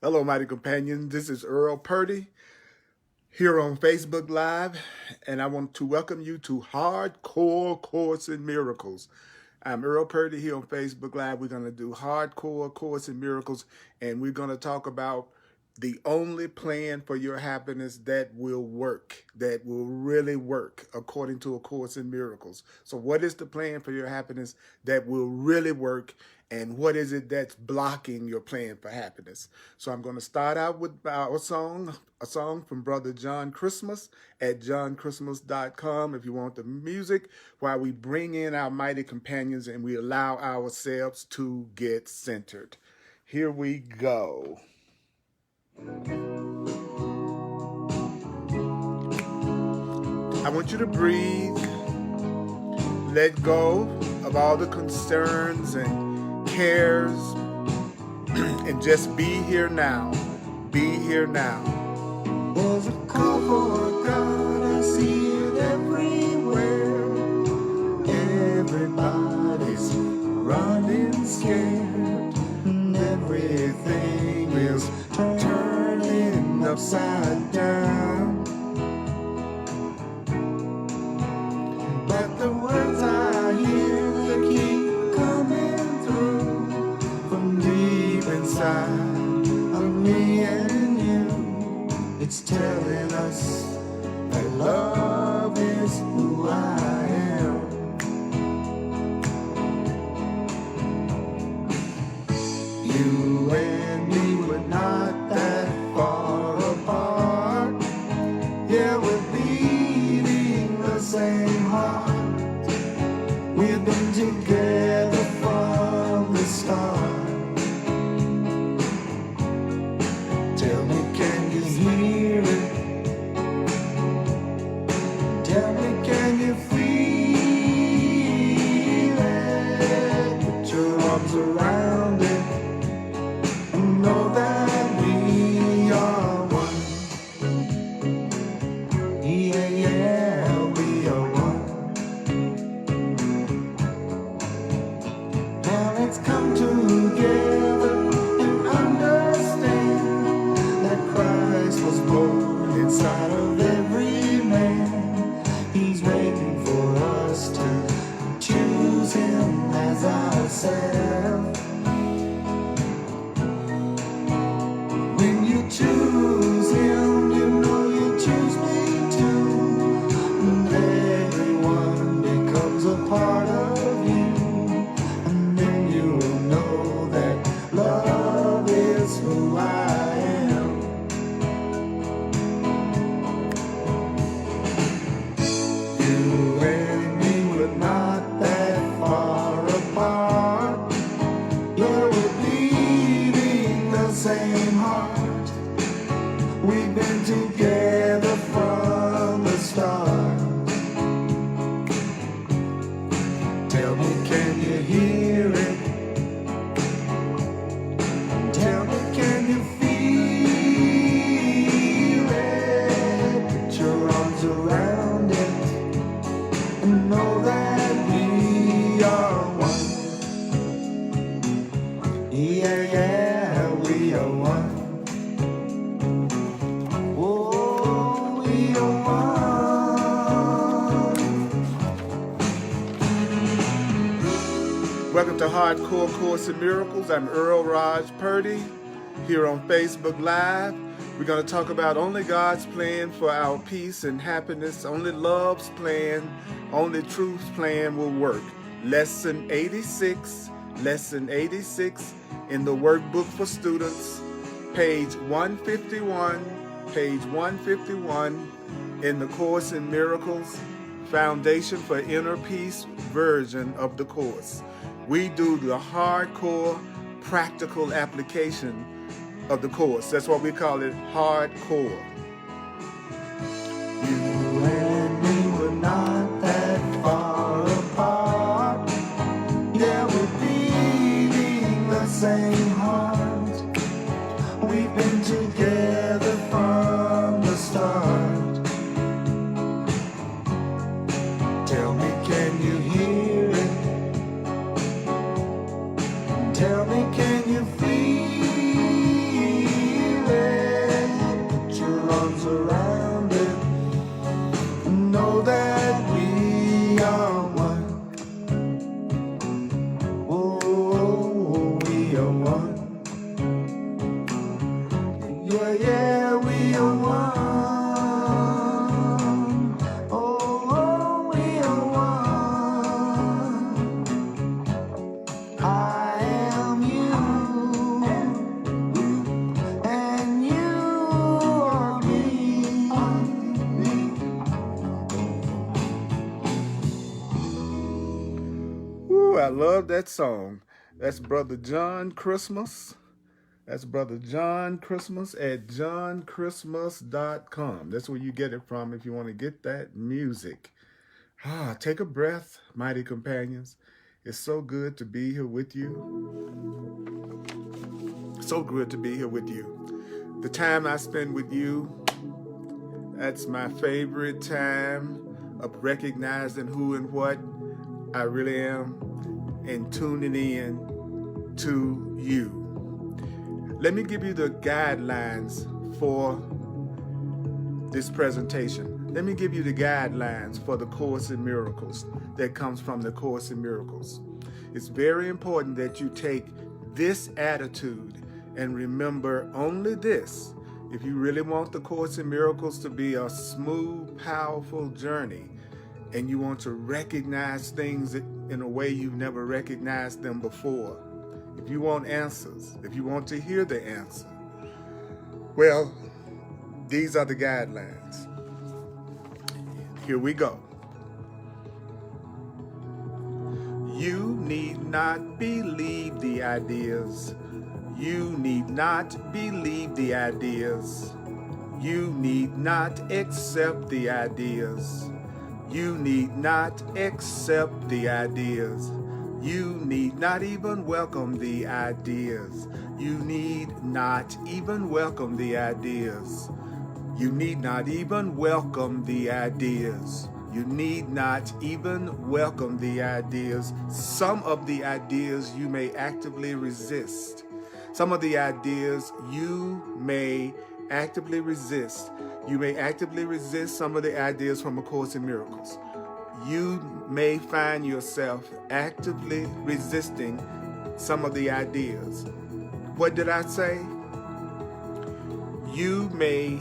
Hello, mighty companions. This is Earl Purdy here on Facebook Live, and I want to welcome you to Hardcore Course in Miracles. I'm Earl Purdy here on Facebook Live. We're going to do Hardcore Course in Miracles, and we're going to talk about the only plan for your happiness that will work, that will really work, according to A Course in Miracles. So what is the plan for your happiness that will really work, and what is it that's blocking your plan for happiness? So I'm going to start out with a song from Brother John Christmas at johnchristmas.com if you want the music, while we bring in our mighty companions and we allow ourselves to get centered. Here we go. I want you to breathe, let go of all the concerns and cares, and just be here now. Be here now. There's a call for God, I see it everywhere. Everybody's running scared, and everything is turning upside down. But the words I hear, they keep coming through from deep inside of me and you. It's telling us that love is who I am. You and me were not that far apart. Yeah, we're beating the same heart. We've been together from the start. Tell me, can you hear it? Tell me, can you feel it? Put your arms around it and know that we are one. Yeah, yeah, we are one. Now let's come together and understand that Christ was born inside of every man. He's waiting for us to choose him as ourselves. When you choose him, you know you choose me too. And everyone becomes a part of you. And then you'll know that love is who I am. You and me were not that far apart. Yeah, we're beating the same heart. We've been together from the start. Tell me, can you hear it? Tell me, can you feel it? Put your arms around it and know that we are one. Yeah, yeah, we are one. Oh, we are one. Welcome to Hardcore Course in Miracles. I'm Earl Purdy here on Facebook Live. We're going to talk about only God's plan for our peace and happiness. Only love's plan, only truth's plan will work. Lesson 86 in the workbook for students, page 151 in the Course in Miracles, Foundation for Inner Peace version of the course. We do the hardcore practical application of the course. That's why we call it hardcore. You and me were not that far apart. Yeah, we're beating the same heart. We've been together from the start. Tell me, can you hear it? Tell me, can you feel love that song. That's Brother John Christmas. That's Brother John Christmas at johnchristmas.com. That's where you get it from if you want to get that music. Take a breath, mighty companions. It's so good to be here with you. So good to be here with you. The time I spend with you, that's my favorite time of recognizing who and what I really am and tuning in to you. Let me give you the guidelines for this presentation. Let me give you the guidelines for the Course in Miracles that comes from the Course in Miracles. It's very important that you take this attitude and remember only this. If you really want the Course in Miracles to be a smooth, powerful journey, and you want to recognize things in a way you've never recognized them before, if you want answers, if you want to hear the answer, well, these are the guidelines. Here we go. You need not believe the ideas. You need not believe the ideas. You need not accept the ideas. You need not accept the ideas. You need not even welcome the ideas. You need not even welcome the ideas. You need not even welcome the ideas. You need not even welcome the ideas. Some of the ideas you may actively resist. Some of the ideas you may actively resist. You may actively resist some of the ideas from A Course in Miracles. You may find yourself actively resisting some of the ideas. What did I say? You may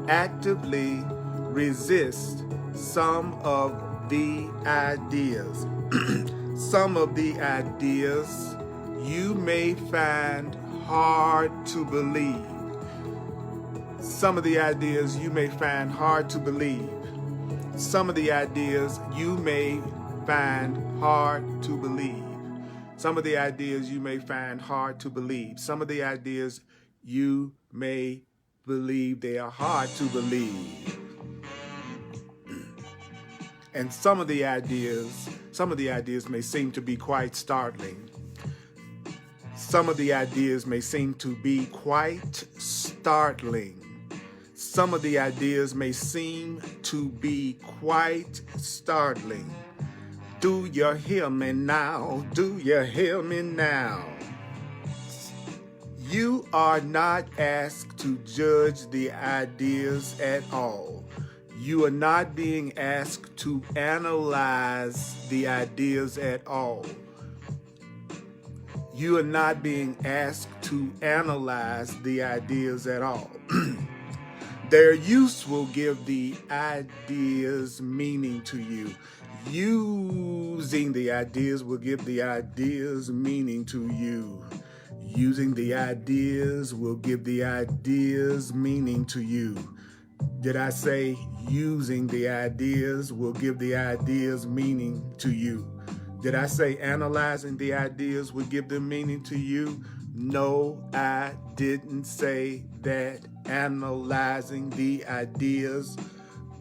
actively resist some of the ideas. Some of the ideas you may find hard to believe. Some of the ideas you may find hard to believe. Some of the ideas you may find hard to believe. Some of the ideas you may find hard to believe. Some of the ideas you may believe they are hard to believe. And some of the ideas may seem to be quite startling. Some of the ideas may seem to be quite startling. Some of the ideas may seem to be quite startling. Do you hear me now? Do you hear me now? You are not asked to judge the ideas at all. You are not being asked to analyze the ideas at all. You are not being asked to analyze the ideas at all. Their use will give the ideas meaning to you. Using the ideas will give the ideas meaning to you. Using the ideas will give the ideas meaning to you. Did I say using the ideas will give the ideas meaning to you? Did I say analyzing the ideas would give them meaning to you? No, I didn't say that analyzing the ideas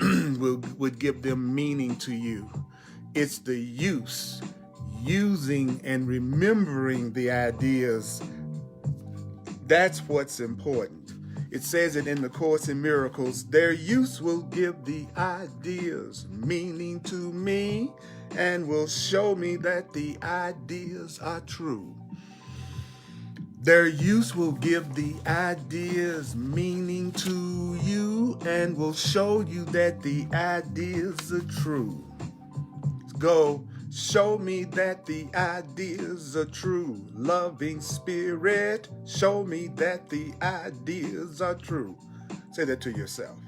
would give them meaning to you. It's the using and remembering the ideas. That's what's important. It says it in the Course in Miracles. Their use will give the ideas meaning to me and will show me that the ideas are true. Their use will give the ideas meaning to you and will show you that the ideas are true. Go, show me that the ideas are true. Loving Spirit, show me that the ideas are true. Say that to yourself.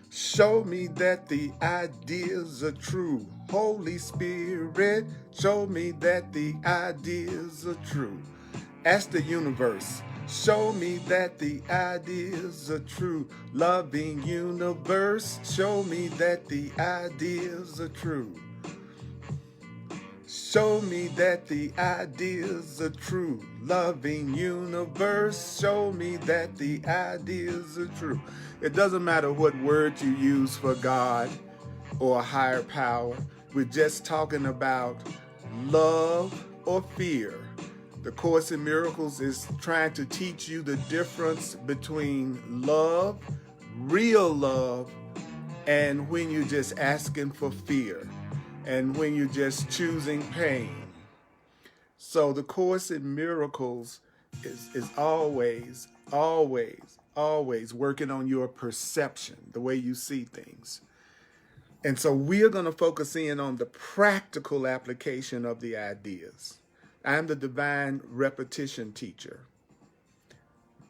Show me that the ideas are true. Holy Spirit, show me that the ideas are true. Ask the universe, show me that the ideas are true. Loving universe, show me that the ideas are true. Show me that the ideas are true. Loving universe, show me that the ideas are true. It doesn't matter what word you use for God or a higher power. We're just talking about love or fear. The Course in Miracles is trying to teach you the difference between love, real love, and when you're just asking for fear, and when you're just choosing pain. So the Course in Miracles is always, always, always working on your perception, the way you see things. And so we're going to focus in on the practical application of the ideas. I'm the divine repetition teacher.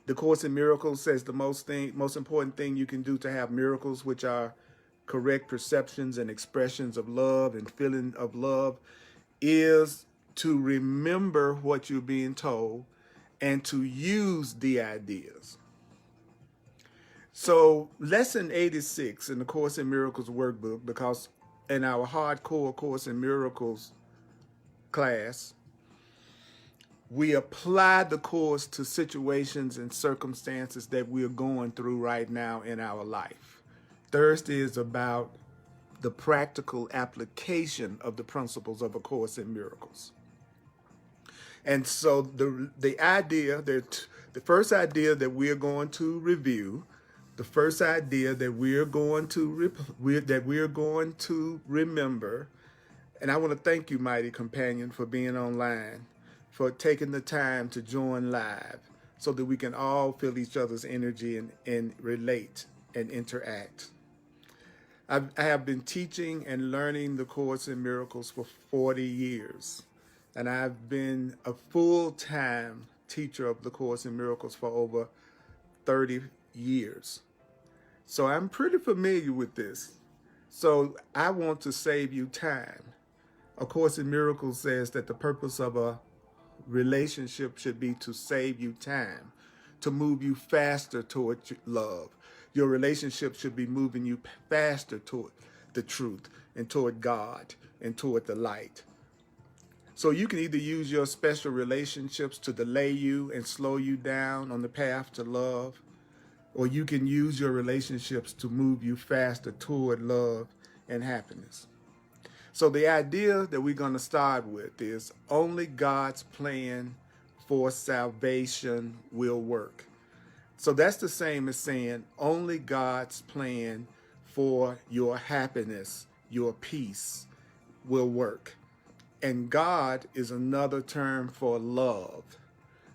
The Course in Miracles says the most important thing you can do to have miracles, which are correct perceptions and expressions of love and feeling of love, is to remember what you're being told and to use the ideas. So lesson 86 in the Course in Miracles workbook, because in our hardcore Course in Miracles class, we apply the Course to situations and circumstances that we're going through right now in our life. Thursday is about the practical application of the principles of A Course in Miracles. And so the first idea that we're going to review, the first idea that we're going to remember, and I want to thank you, mighty companion, for being online, for taking the time to join live so that we can all feel each other's energy and relate and interact. I have been teaching and learning the Course in Miracles for 40 years, and I've been a full-time teacher of the Course in Miracles for over 30 years. So I'm pretty familiar with this. So I want to save you time. A Course in Miracles says that the purpose of a relationship should be to save you time, to move you faster toward love. Your relationship should be moving you faster toward the truth and toward God and toward the light. So you can either use your special relationships to delay you and slow you down on the path to love, or you can use your relationships to move you faster toward love and happiness. So the idea that we're going to start with is only God's plan for salvation will work. So that's the same as saying only God's plan for your happiness, your peace will work. And God is another term for love.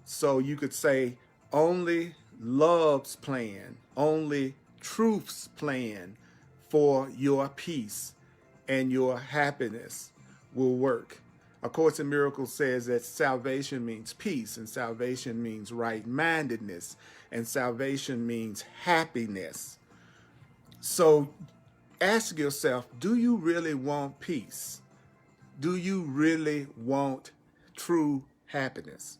So you could say only love's plan, only truth's plan for your peace and your happiness will work. A Course in Miracles says that salvation means peace, and salvation means right-mindedness, and salvation means happiness. So ask yourself, do you really want peace? Do you really want true happiness?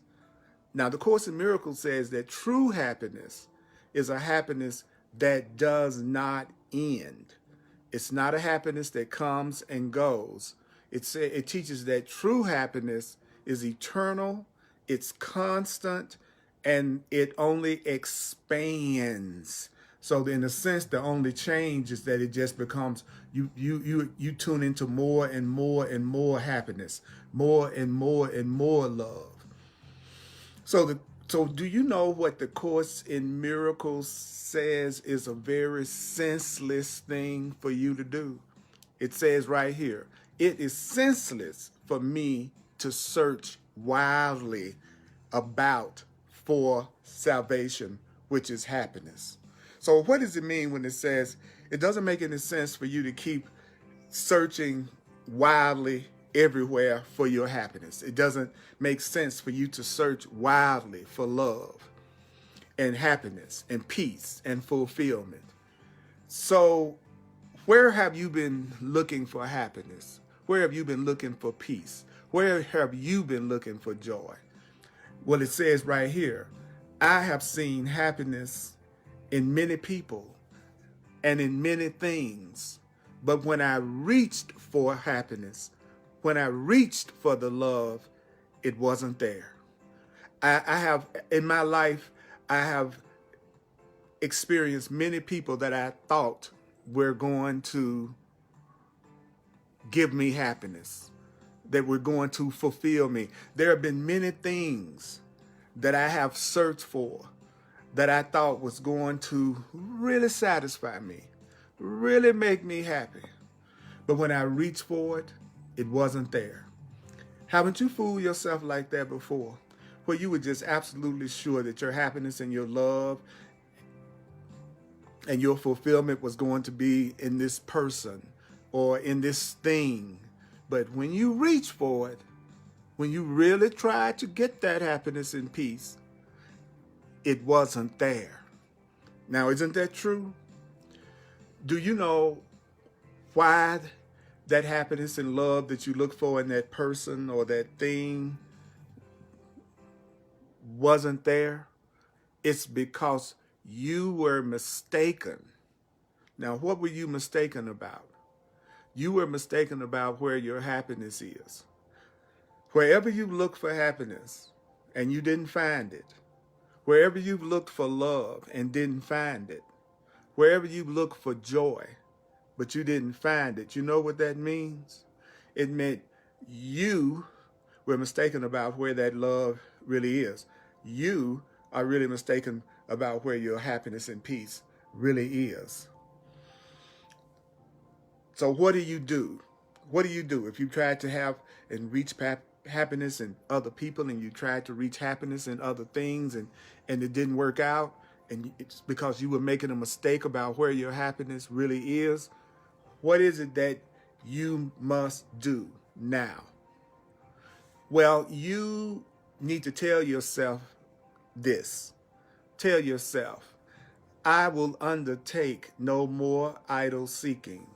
Now, the Course in Miracles says that true happiness is a happiness that does not end. It's not a happiness that comes and goes. It teaches that true happiness is eternal, it's constant, and it only expands. So in a sense, the only change is that it just becomes, you tune into more and more and more happiness, more and more and more love. So do you know what the Course in Miracles says is a very senseless thing for you to do? It says right here, it is senseless for me to search wildly about for salvation, which is happiness. So what does it mean when it says it doesn't make any sense for you to keep searching wildly everywhere for your happiness? It doesn't make sense for you to search wildly for love and happiness and peace and fulfillment. So where have you been looking for happiness? Where have you been looking for peace? Where have you been looking for joy? Well, it says right here, I have seen happiness in many people and in many things. But when I reached for happiness, when I reached for the love, it wasn't there. I have, in my life, I have experienced many people that I thought were going to give me happiness, that were going to fulfill me. There have been many things that I have searched for that I thought was going to really satisfy me, really make me happy. But when I reached for it, it wasn't there. Haven't you fooled yourself like that before? Where you were just absolutely sure that your happiness and your love and your fulfillment was going to be in this person or in this thing. But when you reach for it, when you really try to get that happiness and peace, it wasn't there. Now, isn't that true? Do you know why that happiness and love that you look for in that person or that thing wasn't there? It's because you were mistaken. Now, what were you mistaken about? You were mistaken about where your happiness is. Wherever you look for happiness and you didn't find it, wherever you've looked for love and didn't find it, wherever you look for joy, but you didn't find it, you know what that means? It meant you were mistaken about where that love really is. You are really mistaken about where your happiness and peace really is. So what do you do? What do you do if you tried to have and reach happiness in other people and you tried to reach happiness in other things and it didn't work out, and it's because you were making a mistake about where your happiness really is? What is it that you must do now? Well, you need to tell yourself this. Tell yourself, I will undertake no more idle seeking.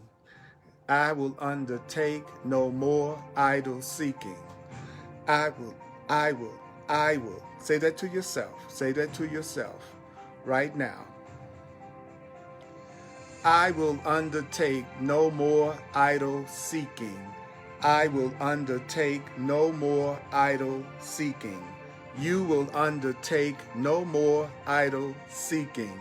I will undertake no more idle seeking. I will. Say that to yourself. Say that to yourself right now. I will undertake no more idle seeking. I will undertake no more idle seeking. You will undertake no more idle seeking.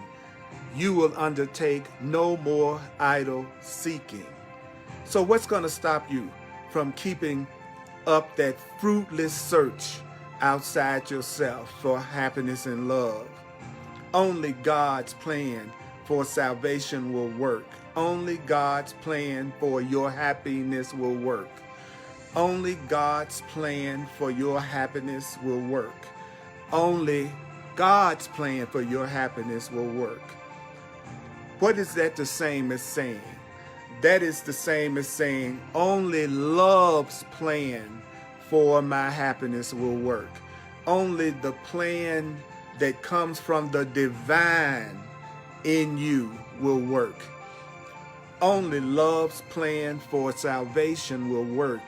You will undertake no more idle seeking. So what's going to stop you from keeping up that fruitless search outside yourself for happiness and love? Only God's plan for salvation will work. Only God's plan for your happiness will work. Only God's plan for your happiness will work. Only God's plan for your happiness will work. What is that the same as saying? That is the same as saying only love's plan for my happiness will work. Only the plan that comes from the divine in you will work. Only love's plan for salvation will work.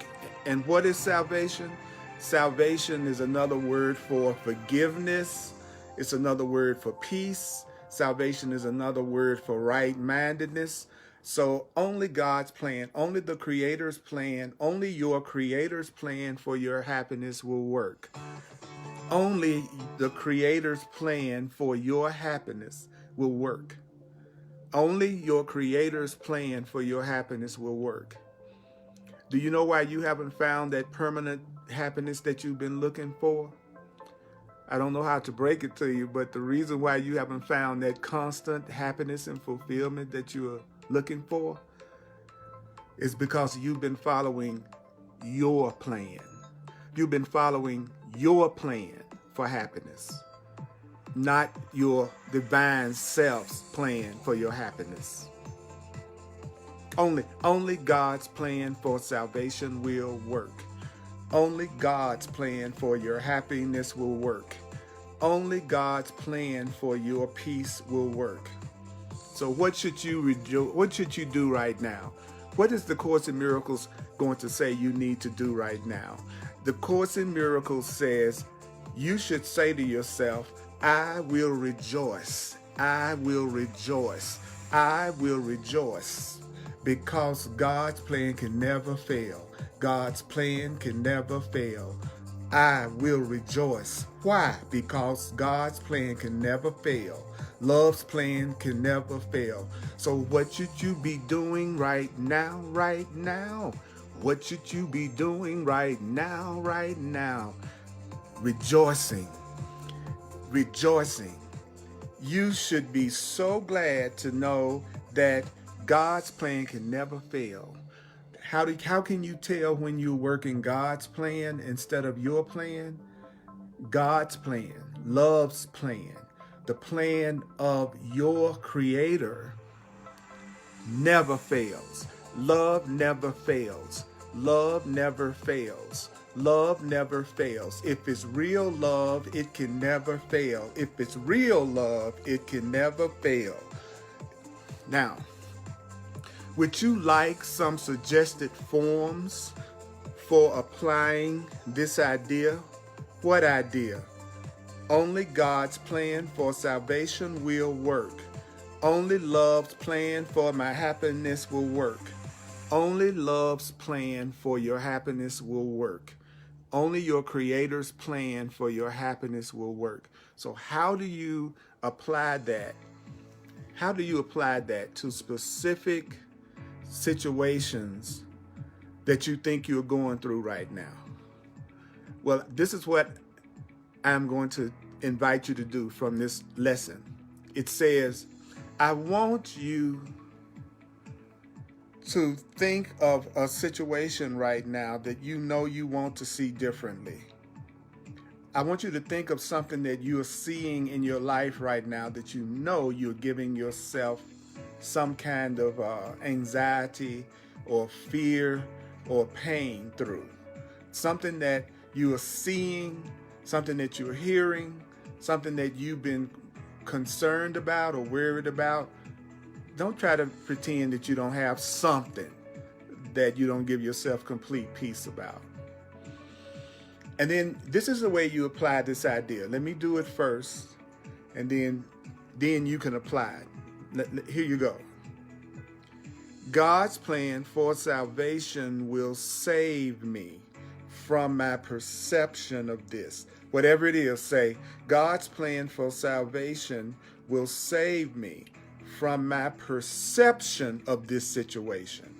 And what is salvation? Salvation is another word for forgiveness. It's another word for peace. Salvation is another word for right-mindedness. So only God's plan, only the Creator's plan, only your Creator's plan for your happiness will work. Only the Creator's plan for your happiness will work. Only your Creator's plan for your happiness will work. Do you know why you haven't found that permanent happiness that you've been looking for? I don't know how to break it to you, but the reason why you haven't found that constant happiness and fulfillment that you are looking for is because you've been following your plan. You've been following your plan for happiness, not your divine self's plan for your happiness. Only God's plan for salvation will work. Only God's plan for your happiness will work. Only God's plan for your peace will work. So what should you do right now? What is the Course in Miracles going to say you need to do right now? The Course in Miracles says you should say to yourself, I will rejoice. I will rejoice. I will rejoice. because God's plan can never fail. God's plan can never fail. I will rejoice. Why? Because God's plan can never fail. Love's plan can never fail. So what should you be doing right now, right now? What should you be doing right now, right now? Rejoicing. Rejoicing. You should be so glad to know that God's plan can never fail. How can you tell when you're working God's plan instead of your plan? God's plan, love's plan, the plan of your Creator never fails. Love never fails. Love never fails. Love never fails. If it's real love, it can never fail. If it's real love, it can never fail. Now, would you like some suggested forms for applying this idea? What idea? Only God's plan for salvation will work. Only love's plan for my happiness will work. Only love's plan for your happiness will work. Only your Creator's plan for your happiness will work. So how do you apply that? How do you apply that to specific situations that you think you're going through right now? Well, this is what I'm going to invite you to do from this lesson. It says, I want you to think of a situation right now that you know you want to see differently. I want you to think of something that you are seeing in your life right now that you know you're giving yourself some kind of anxiety or fear or pain through. Something that you are seeing, something that you're hearing, something that you've been concerned about or worried about. Don't try to pretend that you don't have something that you don't give yourself complete peace about. And then this is the way you apply this idea. Let me do it first, and then you can apply it. Here you go. God's plan for salvation will save me from my perception of this. Whatever it is, say, God's plan for salvation will save me from my perception of this situation.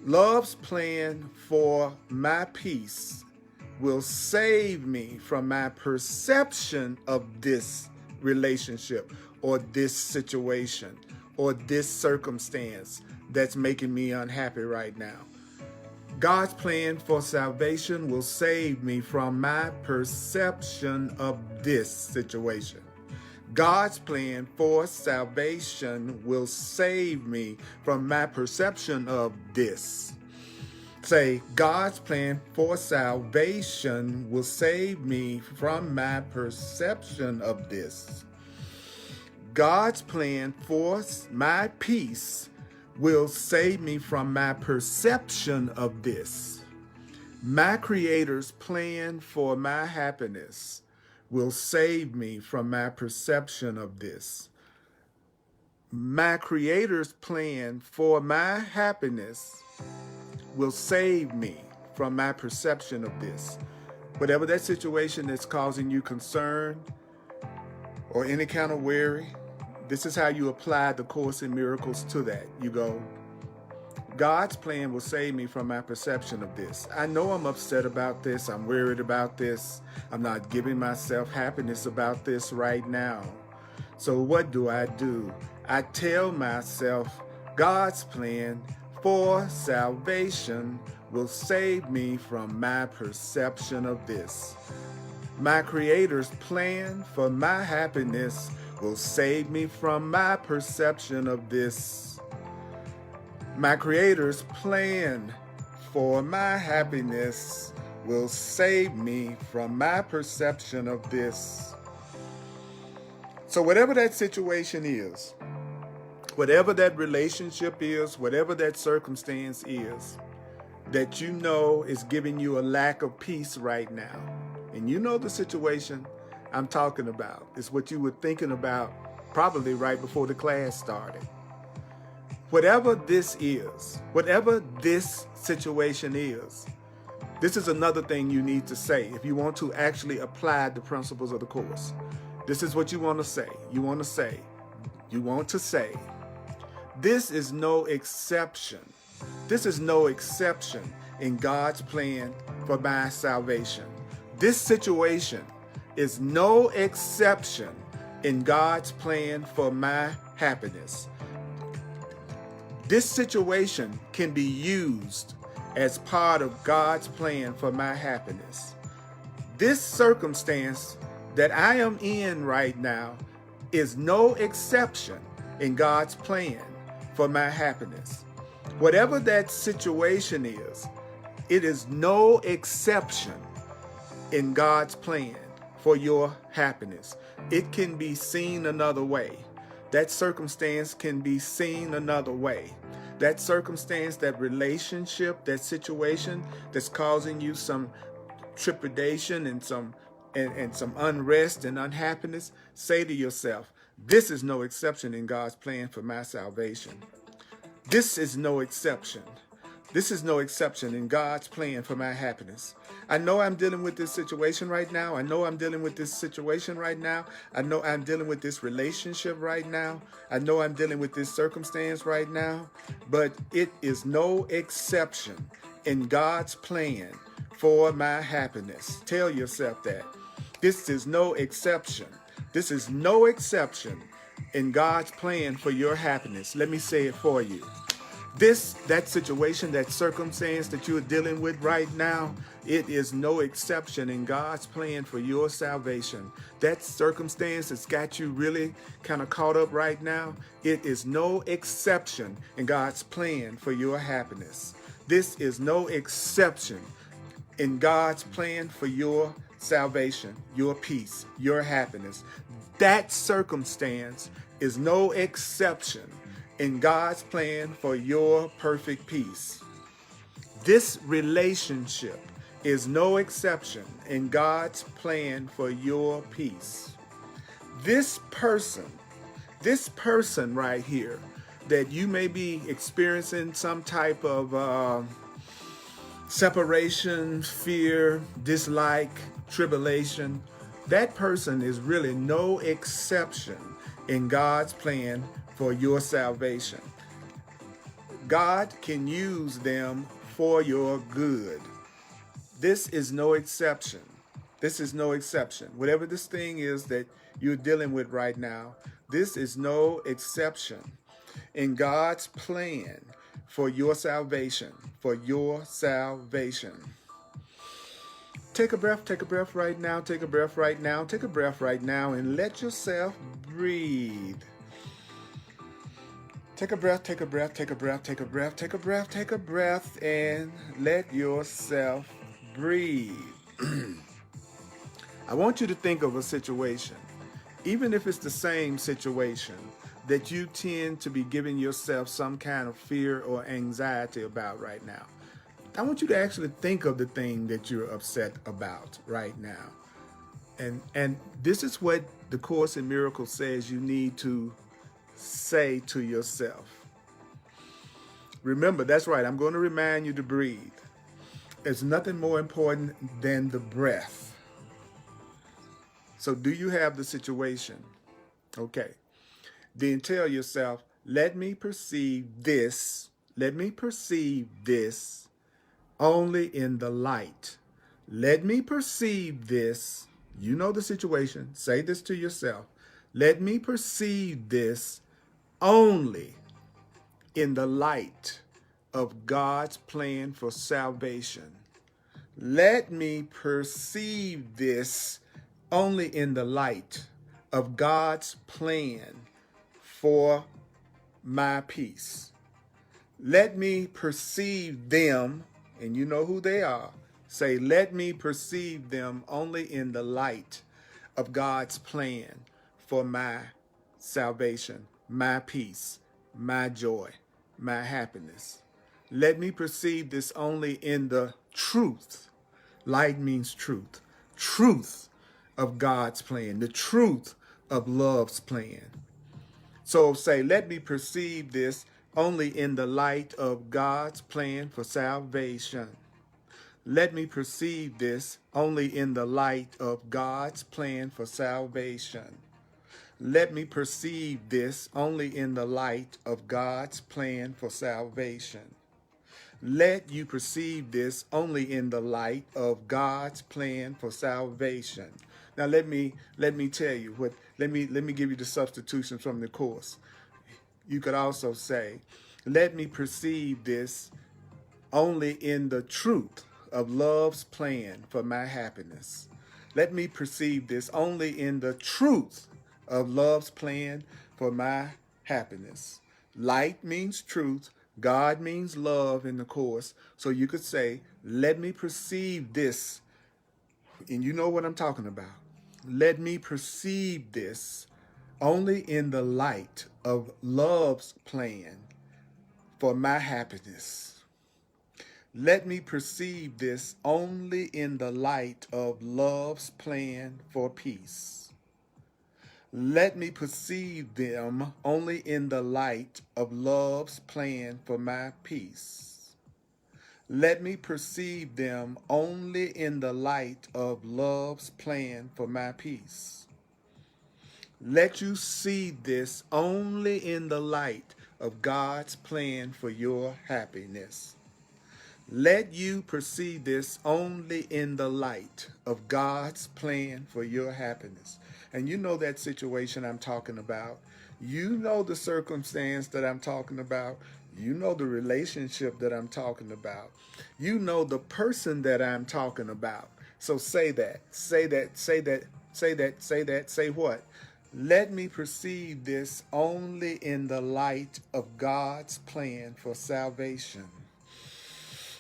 Love's plan for my peace will save me from my perception of this relationship or this situation or this circumstance that's making me unhappy right now. God's plan for salvation will save me from my perception of this situation. God's plan for salvation will save me from my perception of this. Say, God's plan for salvation will save me from my perception of this. God's plan for my peace will save me from my perception of this. My Creator's plan for my happiness will save me from my perception of this. My Creator's plan for my happiness will save me from my perception of this. Whatever that situation that's causing you concern or any kind of worry, this is how you apply the Course in Miracles to that. You go, God's plan will save me from my perception of this. I know I'm upset about this. I'm worried about this. I'm not giving myself happiness about this right now. So what do? I tell myself God's plan for salvation will save me from my perception of this. My Creator's plan for my happiness will save me from my perception of this. My Creator's plan for my happiness will save me from my perception of this. So whatever that situation is, whatever that relationship is, whatever that circumstance is, that you know is giving you a lack of peace right now, and you know the situation I'm talking about, is what you were thinking about probably right before the class started. whatever this is, whatever this situation is, this is another thing you need to say if you want to actually apply the principles of the course. This is what you want to say. You want to say, this is no exception. This is no exception in God's plan for my salvation. This situation is no exception in God's plan for my happiness. This situation can be used as part of God's plan for my happiness. This circumstance that I am in right now is no exception in God's plan for my happiness. Whatever that situation is, it is no exception in God's plan for your happiness. It can be seen another way. That circumstance can be seen another way. That circumstance, that relationship, that situation that's causing you some trepidation and some unrest and unhappiness, say to yourself, this is no exception in God's plan for my salvation. This is no exception. This is no exception in God's plan for my happiness. I know I'm dealing with this situation right now. I know I'm dealing with this situation right now. I know I'm dealing with this relationship right now. I know I'm dealing with this circumstance right now. But it is no exception in God's plan for my happiness. Tell yourself that. This is no exception. This is no exception in God's plan for your happiness. Let me say it for you. That situation, that circumstance that you're dealing with right now, it is no exception in God's plan for your salvation. That circumstance that's got you really kind of caught up right now, it is no exception in God's plan for your happiness. This is no exception in God's plan for your salvation, your peace, your happiness. That circumstance is no exception in God's plan for your perfect peace. This relationship is no exception in God's plan for your peace. This person right here that you may be experiencing some type of separation, fear, dislike, tribulation, that person is really no exception in God's plan for your salvation. God can use them for your good. This is no exception. This is no exception. Whatever this thing is that you're dealing with right now, this is no exception in God's plan for your salvation, for your salvation. Take a breath right now, take a breath right now, take a breath right now, and let yourself breathe. Take a breath, take a breath, take a breath, take a breath, take a breath, take a breath, and let yourself breathe. I want you to think of a situation, even if it's the same situation, that you tend to be giving yourself some kind of fear or anxiety about right now. I want you to actually think of the thing that you're upset about right now. And this is what the Course in Miracles says you need to say to yourself. Remember, that's right, I'm going to remind you to breathe. There's nothing more important than the breath. So do you have the situation? Okay. Then tell yourself, let me perceive this only in the light. Let me perceive this. You know the situation. Say this to yourself. Let me perceive this only in the light of God's plan for salvation. Let me perceive this only in the light of God's plan for my peace. Let me perceive them, and you know who they are. Say, let me perceive them only in the light of God's plan for my salvation, my peace, my joy, my happiness. Let me perceive this only in the truth. Light means truth. Truth of God's plan, the truth of love's plan. So say, let me perceive this only in the light of God's plan for salvation. Let me perceive this only in the light of God's plan for salvation. Let me perceive this only in the light of God's plan for salvation. Let you perceive this only in the light of God's plan for salvation. Now let me tell you what. Let me give you the substitutions from the course. You could also say, let me perceive this only in the truth of love's plan for my happiness. Let me perceive this only in the truth of love's plan for my happiness. Light means truth. God means love in the course. So you could say, let me perceive this. And you know what I'm talking about. Let me perceive this only in the light of love's plan for my happiness. Let me perceive this only in the light of love's plan for peace. Let me perceive them only in the light of love's plan for my peace. Let me perceive them only in the light of love's plan for my peace. Let you see this only in the light of God's plan for your happiness. Let you perceive this only in the light of God's plan for your happiness. And you know that situation I'm talking about. You know the circumstance that I'm talking about. You know the relationship that I'm talking about. You know the person that I'm talking about. So say that, say that, say that, say that, say that, say what? Let me perceive this only in the light of God's plan for salvation.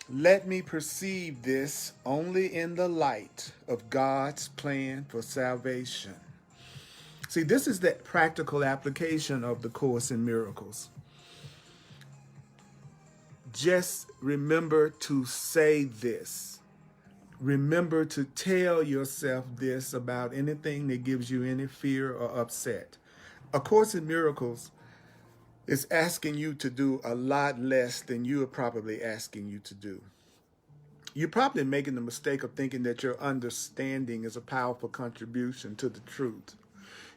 Let me perceive this only in the light of God's plan for salvation. See, this is the practical application of the Course in Miracles. Just remember to say this. Remember to tell yourself this about anything that gives you any fear or upset. A Course in Miracles is asking you to do a lot less than you are probably asking you to do. You're probably making the mistake of thinking that your understanding is a powerful contribution to the truth.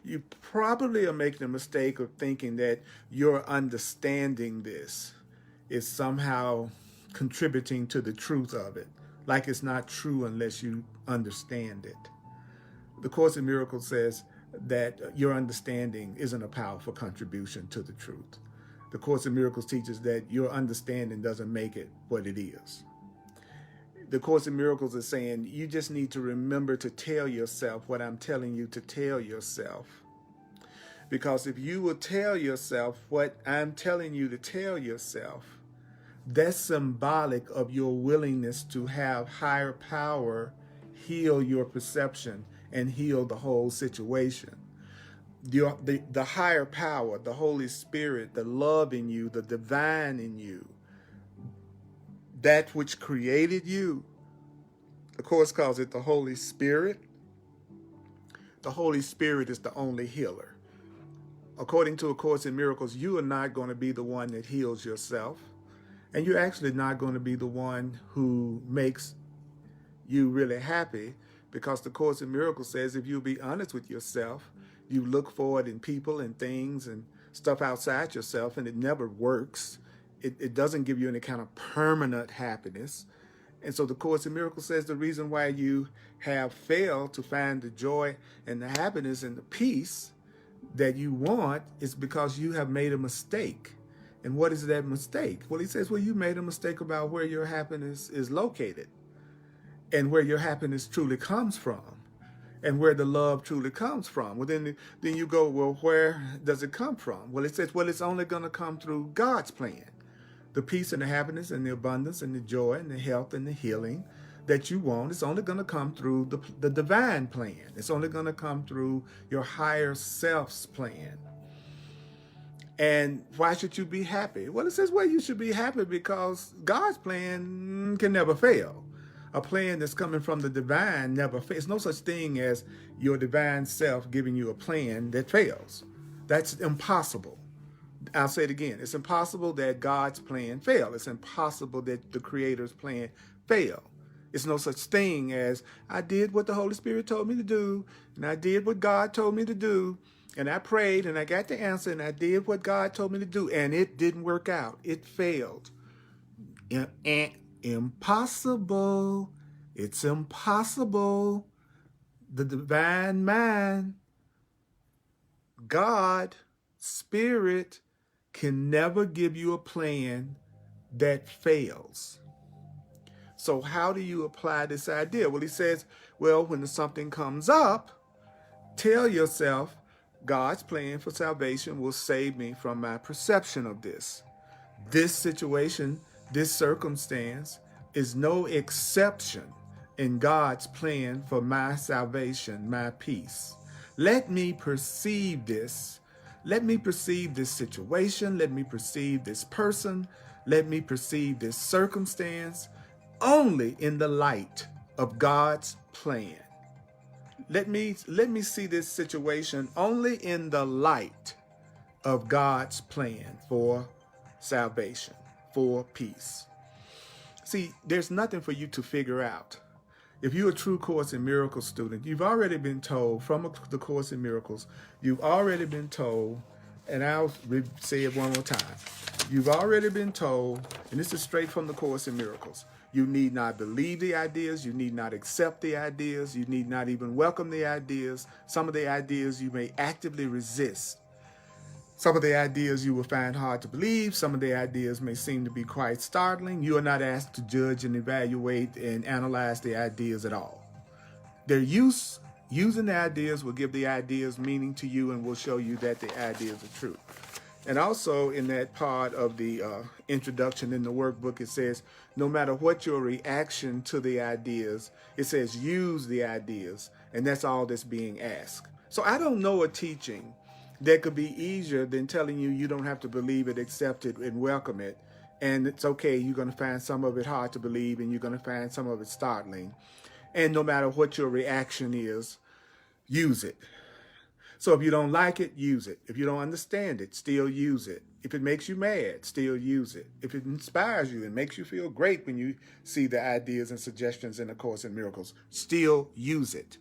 You probably are making the mistake of thinking that your understanding this is somehow contributing to the truth of it, like it's not true unless you understand it. The Course in Miracles says that your understanding isn't a powerful contribution to the truth. The Course in Miracles teaches that your understanding doesn't make it what it is. The Course in Miracles is saying you just need to remember to tell yourself what I'm telling you to tell yourself. Because if you will tell yourself what I'm telling you to tell yourself, that's symbolic of your willingness to have higher power heal your perception and heal the whole situation. The higher power, the Holy Spirit, the love in you, the divine in you, that which created you, the Course calls it the Holy Spirit. The Holy Spirit is the only healer. According to A Course in Miracles, you are not going to be the one that heals yourself. And you're actually not going to be the one who makes you really happy, because the Course in Miracles says if you'll be honest with yourself, you look for it in people and things and stuff outside yourself, and it never works. It doesn't give you any kind of permanent happiness. And so the Course in Miracles says the reason why you have failed to find the joy and the happiness and the peace that you want is because you have made a mistake. And what is that mistake? Well, he says, well, you made a mistake about where your happiness is located and where your happiness truly comes from and where the love truly comes from. Well, then you go, well, where does it come from? Well, it says, well, it's only going to come through God's plan. The peace and the happiness and the abundance and the joy and the health and the healing that you want is only going to come through the divine plan. It's only going to come through your higher self's plan. And why should you be happy? Well, it says, well, you should be happy because God's plan can never fail. A plan that's coming from the divine never fails. No such thing as your divine self giving you a plan that fails. That's impossible. I'll say it again. It's impossible that God's plan fail. It's impossible that the Creator's plan fail. It's no such thing as I did what the Holy Spirit told me to do, and I did what God told me to do, and I prayed, and I got the answer, and I did what God told me to do, and it didn't work out. It failed. Impossible. It's impossible. The divine mind, God, Spirit, can never give you a plan that fails. So how do you apply this idea? Well, he says, well, when something comes up, tell yourself, God's plan for salvation will save me from my perception of this. This situation, this circumstance is no exception in God's plan for my salvation, my peace. Let me perceive this. Let me perceive this situation. Let me perceive this person. Let me perceive this circumstance only in the light of God's plan. Let me see this situation only in the light of God's plan for salvation, for peace. See, there's nothing for you to figure out. If you're a true Course in Miracles student, you've already been told from the Course in Miracles, you've already been told, and I'll say it one more time. You've already been told, and this is straight from the Course in Miracles, you need not believe the ideas, you need not accept the ideas, you need not even welcome the ideas. Some of the ideas you may actively resist. Some of the ideas you will find hard to believe. Some of the ideas may seem to be quite startling. You are not asked to judge and evaluate and analyze the ideas at all. Their using the ideas will give the ideas meaning to you and will show you that the ideas are true. And also in that part of the introduction in the workbook, it says, no matter what your reaction to the ideas, it says use the ideas. And that's all that's being asked. So I don't know a teaching that could be easier than telling you you don't have to believe it, accept it, and welcome it. And it's okay, you're going to find some of it hard to believe, and you're going to find some of it startling. And no matter what your reaction is, use it. So if you don't like it, use it. If you don't understand it, still use it. If it makes you mad, still use it. If it inspires you and makes you feel great when you see the ideas and suggestions in the Course in Miracles, still use it.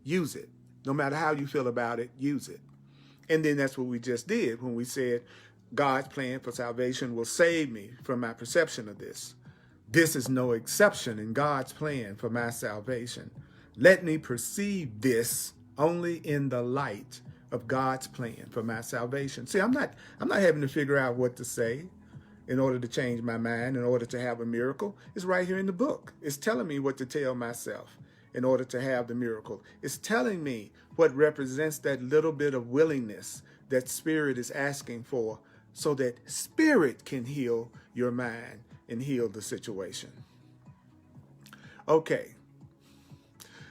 Use it. No matter how you feel about it, use it. And then that's what we just did when we said God's plan for salvation will save me from my perception of this. This is no exception in God's plan for my salvation. Let me perceive this only in the light of God's plan for my salvation. See, I'm not having to figure out what to say in order to change my mind, in order to have a miracle. It's right here in the book. It's telling me what to tell myself in order to have the miracle. It's telling me what represents that little bit of willingness that Spirit is asking for so that Spirit can heal your mind and heal the situation. Okay.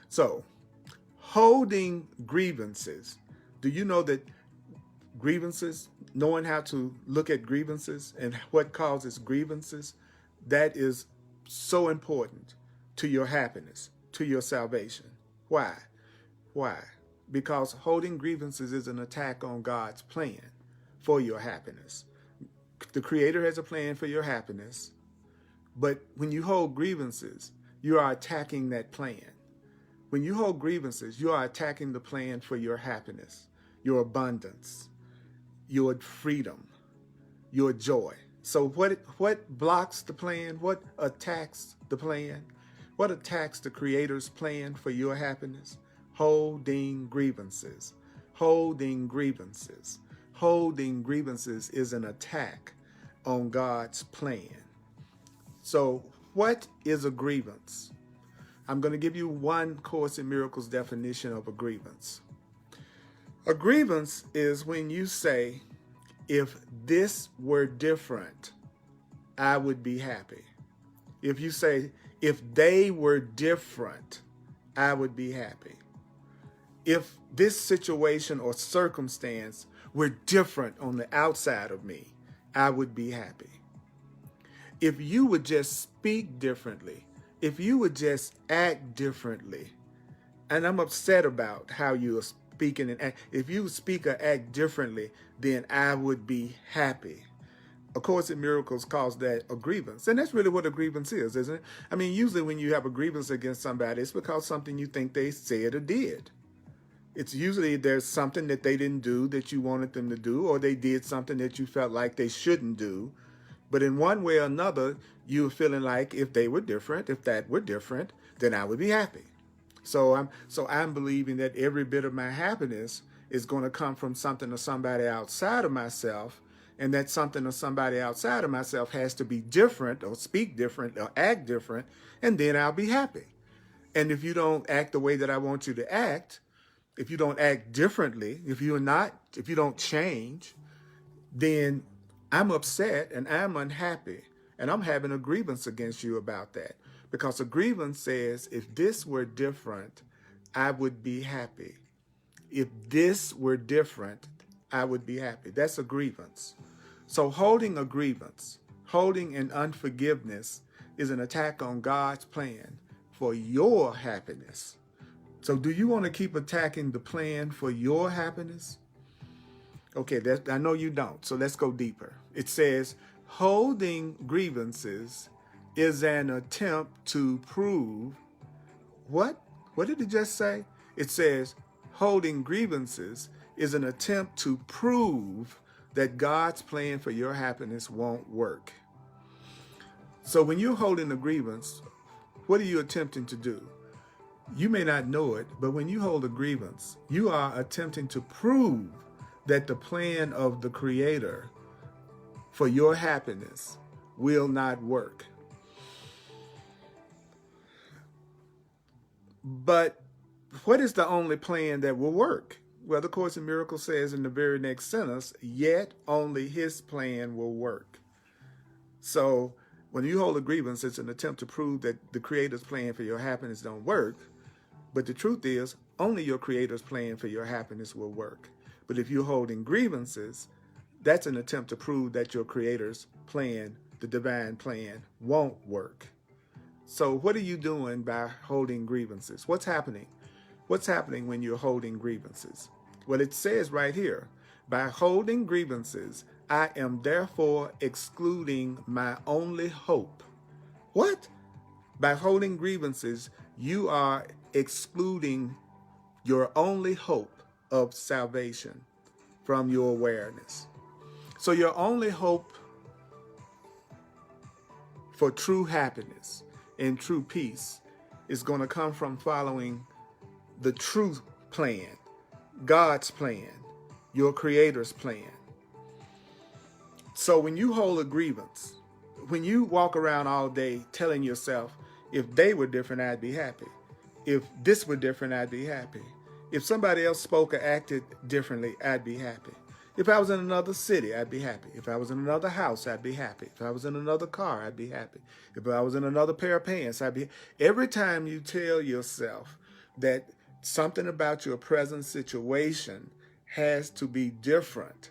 So, holding grievances. Do you know that grievances, knowing how to look at grievances and what causes grievances, that is so important to your happiness, to your salvation. Why? Why? Because holding grievances is an attack on God's plan for your happiness. The Creator has a plan for your happiness, but when you hold grievances, you are attacking that plan. When you hold grievances, you are attacking the plan for your happiness, your abundance, your freedom, your joy. So what blocks the plan? What attacks the plan? What attacks the Creator's plan for your happiness? Holding grievances. Holding grievances. Holding grievances is an attack on God's plan. So what is a grievance? I'm going to give you one Course in Miracles definition of a grievance. A grievance is when you say, if this were different, I would be happy. If you say, if they were different, I would be happy. If this situation or circumstance were different on the outside of me, I would be happy. If you would just speak differently, if you would just act differently, and I'm upset about how you speaking and act, if you speak or act differently, then I would be happy. A Course in Miracles calls that a grievance. And that's really what a grievance is, isn't it? I mean, usually when you have a grievance against somebody, it's because something you think they said or did. It's usually there's something that they didn't do that you wanted them to do, or they did something that you felt like they shouldn't do. But in one way or another, you're feeling like if they were different, if that were different, then I would be happy. So I'm believing that every bit of my happiness is going to come from something or somebody outside of myself, and that something or somebody outside of myself has to be different or speak different or act different, and then I'll be happy. And if you don't act the way that I want you to act, if you don't act differently, if you don't change, then I'm upset and I'm unhappy and I'm having a grievance against you about that. Because a grievance says, if this were different, I would be happy. If this were different, I would be happy. That's a grievance. So holding a grievance, holding an unforgiveness is an attack on God's plan for your happiness. So do you want to keep attacking the plan for your happiness? Okay, I know you don't, so let's go deeper. It says, holding grievances is an attempt to prove what? What did it just say? It says, holding grievances is an attempt to prove that God's plan for your happiness won't work. So when you're holding a grievance, what are you attempting to do? You may not know it, but when you hold a grievance, you are attempting to prove that the plan of the Creator for your happiness will not work. But what is the only plan that will work? Well, the Course in Miracles says in the very next sentence, yet only His plan will work. So when you hold a grievance, it's an attempt to prove that the Creator's plan for your happiness don't work. But the truth is, only your Creator's plan for your happiness will work. But if you're holding grievances, that's an attempt to prove that your Creator's plan, the divine plan, won't work. So what are you doing by holding grievances? What's happening? What's happening when you're holding grievances? Well, it says right here, by holding grievances, I am therefore excluding my only hope. What? By holding grievances, you are excluding your only hope of salvation from your awareness. So your only hope for true happiness and true peace is going to come from following the true plan, God's plan, your Creator's plan. So when you hold a grievance, when you walk around all day telling yourself, if they were different, I'd be happy. If this were different, I'd be happy. If somebody else spoke or acted differently, I'd be happy. If I was in another city, I'd be happy. If I was in another house, I'd be happy. If I was in another car, I'd be happy. If I was in another pair of pants, I'd be. Every time you tell yourself that something about your present situation has to be different,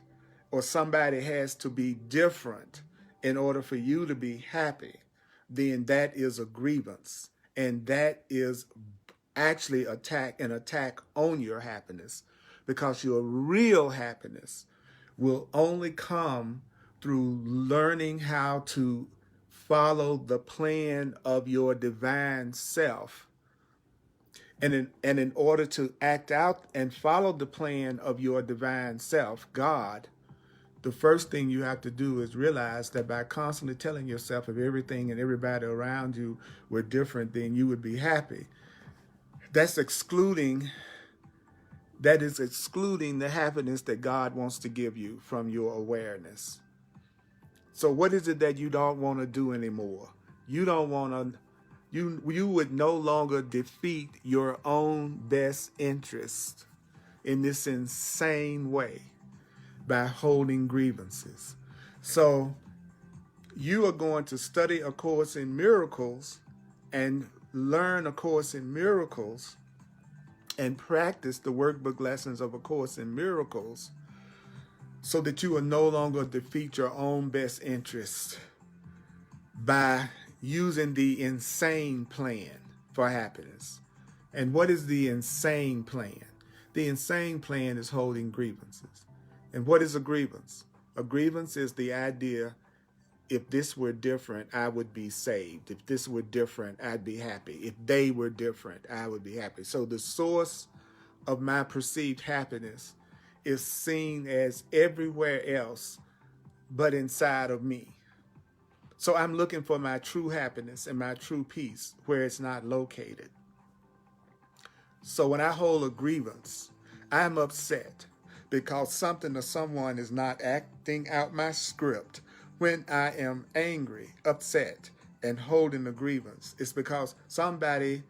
or somebody has to be different in order for you to be happy, then that is a grievance. And that is actually an attack on your happiness, because your real happiness will only come through learning how to follow the plan of your divine self. And in order to act out and follow the plan of your divine self, God, the first thing you have to do is realize that by constantly telling yourself if everything and everybody around you were different, then you would be happy. That is excluding the happiness that God wants to give you from your awareness. So what is it that you don't want to do anymore? You don't want to, you would no longer defeat your own best interest in this insane way by holding grievances. So you are going to study A Course in Miracles and learn A Course in Miracles and practice the workbook lessons of A Course in Miracles so that you will no longer defeat your own best interest by using the insane plan for happiness. And what is the insane plan? The insane plan is holding grievances. And what is a grievance? A grievance is the idea, if this were different, I would be saved. If this were different, I'd be happy. If they were different, I would be happy. So the source of my perceived happiness is seen as everywhere else but inside of me. So I'm looking for my true happiness and my true peace where it's not located. So when I hold a grievance, I'm upset because something or someone is not acting out my script. When I am angry, upset, and holding a grievance, it's because somebody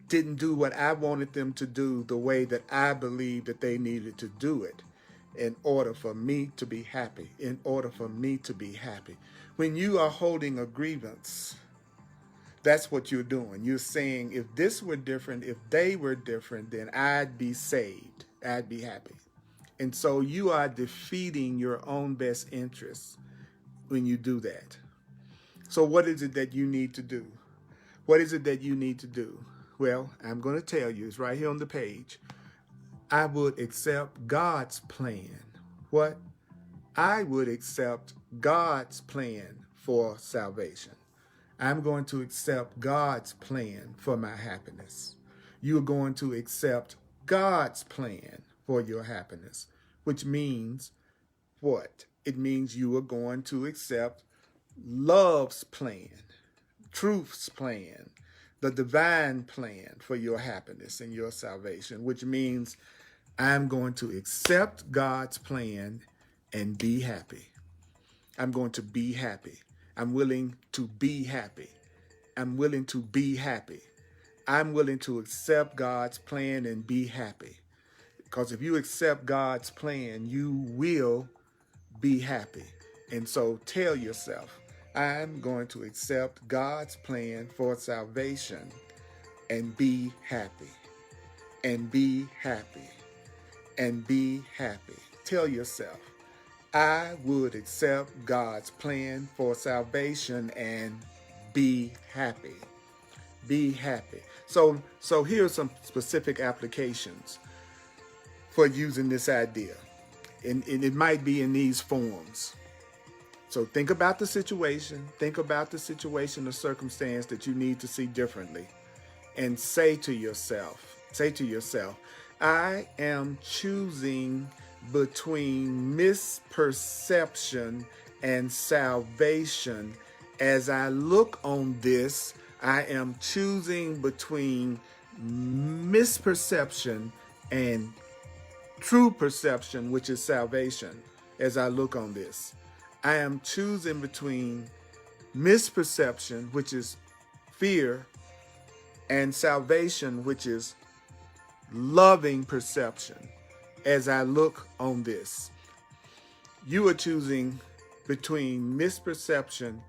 didn't do what I wanted them to do the way that I believed that they needed to do it in order for me to be happy, in order for me to be happy. When you are holding a grievance, that's what you're doing. You're saying, if this were different, if they were different, then I'd be saved. I'd be happy. And so you are defeating your own best interests when you do that. So what is it that you need to do? What is it that you need to do? Well, I'm going to tell you. It's right here on the page. I would accept God's plan. What? I would accept God's plan for salvation. I'm going to accept God's plan for my happiness. You're going to accept God's plan for your happiness, which means what? It means you are going to accept love's plan, truth's plan, the divine plan for your happiness and your salvation, which means I'm going to accept God's plan and be happy. I'm going to be happy. I'm willing to be happy. I'm willing to be happy. I'm willing to accept God's plan and be happy. Because if you accept God's plan, you will be happy. And so tell yourself, I'm going to accept God's plan for salvation and be happy. And be happy. And be happy. Tell yourself, I would accept God's plan for salvation and be happy. Be happy. So here's some specific applications for using this idea. And it might be in these forms. So think about the situation. Think about the situation or circumstance that you need to see differently. And say to yourself, I am choosing between misperception and salvation. As I look on this, I am choosing between misperception and true perception, which is salvation. As I look on this, I am choosing between misperception, which is fear, and salvation, which is loving perception. As I look on this, you are choosing between misperception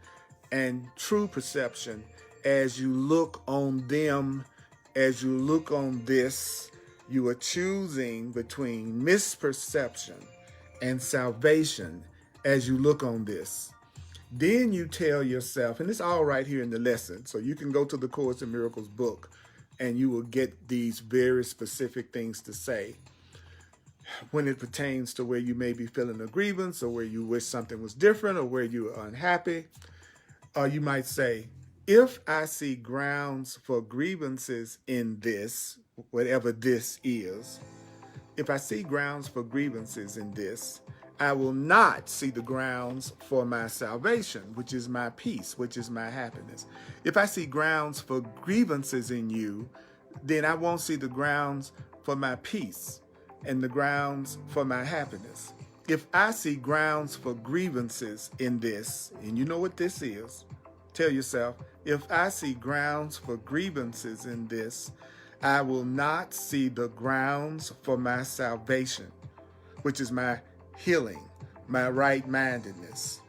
and true perception. As you look on them, as you look on this, you are choosing between misperception and salvation as you look on this. Then you tell yourself, and it's all right here in the lesson, so you can go to the Course in Miracles book and you will get these very specific things to say when it pertains to where you may be feeling a grievance or where you wish something was different or where you are unhappy. Or you might say, if I see grounds for grievances in this, whatever this is, if I see grounds for grievances in this, I will not see the grounds for my salvation, which is my peace, which is my happiness. If I see grounds for grievances in you, then I won't see the grounds for my peace and the grounds for my happiness. If I see grounds for grievances in this, and you know what this is, tell yourself, if I see grounds for grievances in this, I will not see the grounds for my salvation, which is my healing, my right-mindedness.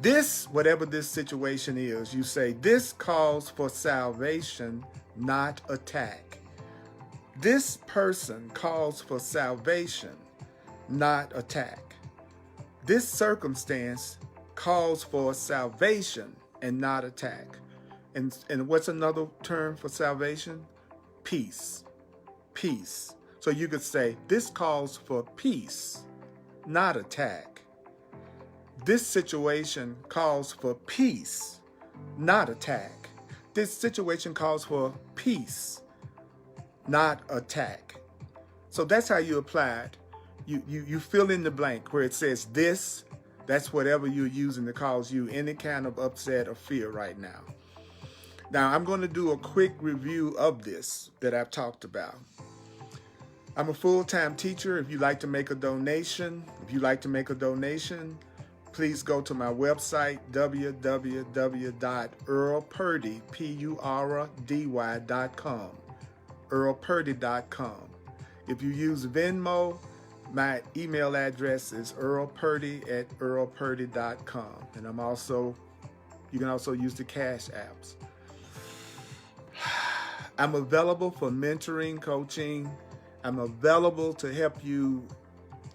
This, whatever this situation is, you say, this calls for salvation, not attack. This person calls for salvation, not attack. This circumstance calls for salvation and not attack. And what's another term for salvation? Peace. Peace. So you could say, this calls for peace, not attack. This situation calls for peace, not attack. This situation calls for peace, not attack. So that's how you apply it. You fill in the blank where it says this, that's whatever you're using to cause you any kind of upset or fear right now. Now, I'm going to do a quick review of this that I've talked about. I'm a full-time teacher. If you'd like to make a donation, please go to my website, www.earlpurdy.com, earlpurdy.com. If you use Venmo, my email address is earlpurdy@earlpurdy.com. And you can also use the Cash apps. I'm available for mentoring, coaching. I'm available to help you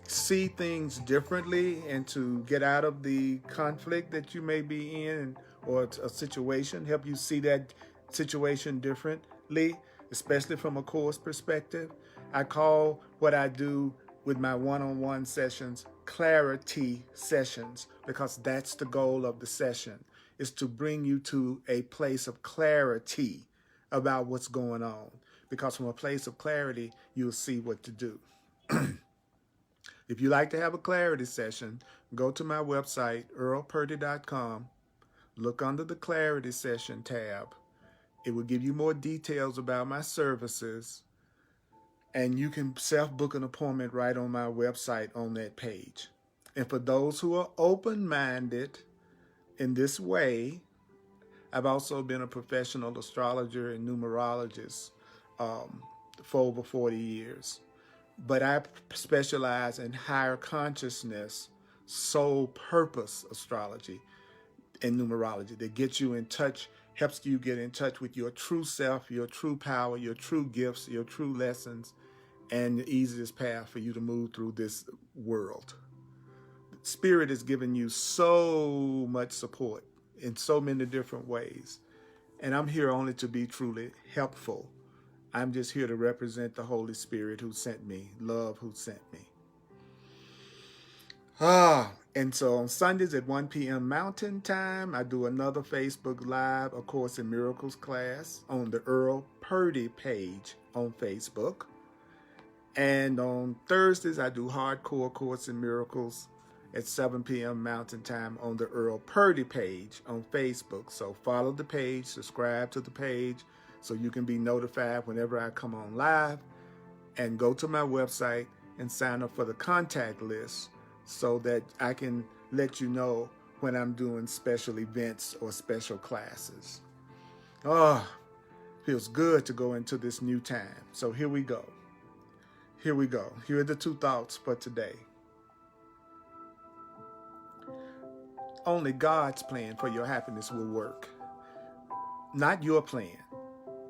see things differently and to get out of the conflict that you may be in or a situation, help you see that situation differently, especially from a course perspective. I call what I do with my one-on-one sessions clarity sessions, because that's the goal of the session, is to bring you to a place of clarity about what's going on. Because from a place of clarity, you'll see what to do. If you like to have a clarity session, go to my website, earlpurdy.com, look under the clarity session tab. It will give you more details about my services, and you can self-book an appointment right on my website on that page. And for those who are open-minded in this way, I've also been a professional astrologer and numerologist for over 40 years. But I specialize in higher consciousness, soul purpose astrology and numerology that gets you in touch, helps you get in touch with your true self, your true power, your true gifts, your true lessons, and the easiest path for you to move through this world. Spirit has given you so much support in so many different ways. And I'm here only to be truly helpful. I'm just here to represent the Holy Spirit who sent me, love who sent me. And so on Sundays at 1 p.m. Mountain Time, I do another Facebook Live, A Course in Miracles class on the Earl Purdy page on Facebook. And on Thursdays, I do Hardcore Course in Miracles at 7 p.m. Mountain Time on the Earl Purdy page on Facebook. So follow the page, subscribe to the page so you can be notified whenever I come on live, and go to my website and sign up for the contact list so that I can let you know when I'm doing special events or special classes. Feels good to go into this new time. So here we go. Here are the two thoughts for today. Only God's plan for your happiness will work, not your plan,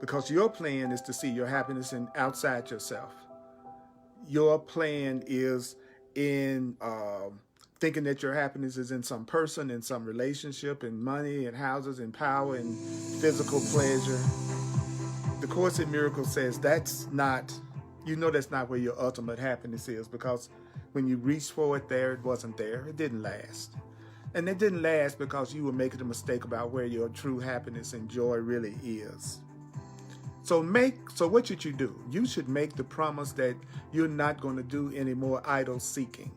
because your plan is to see your happiness outside yourself. Your plan is in thinking that your happiness is in some person, in some relationship, in money, in houses, in power, in physical pleasure. The Course in Miracles says that's not where your ultimate happiness is, because when you reached for it there, it wasn't there. It didn't last. And it didn't last because you were making a mistake about where your true happiness and joy really is. So what should you do? You should make the promise that you're not going to do any more idle seeking.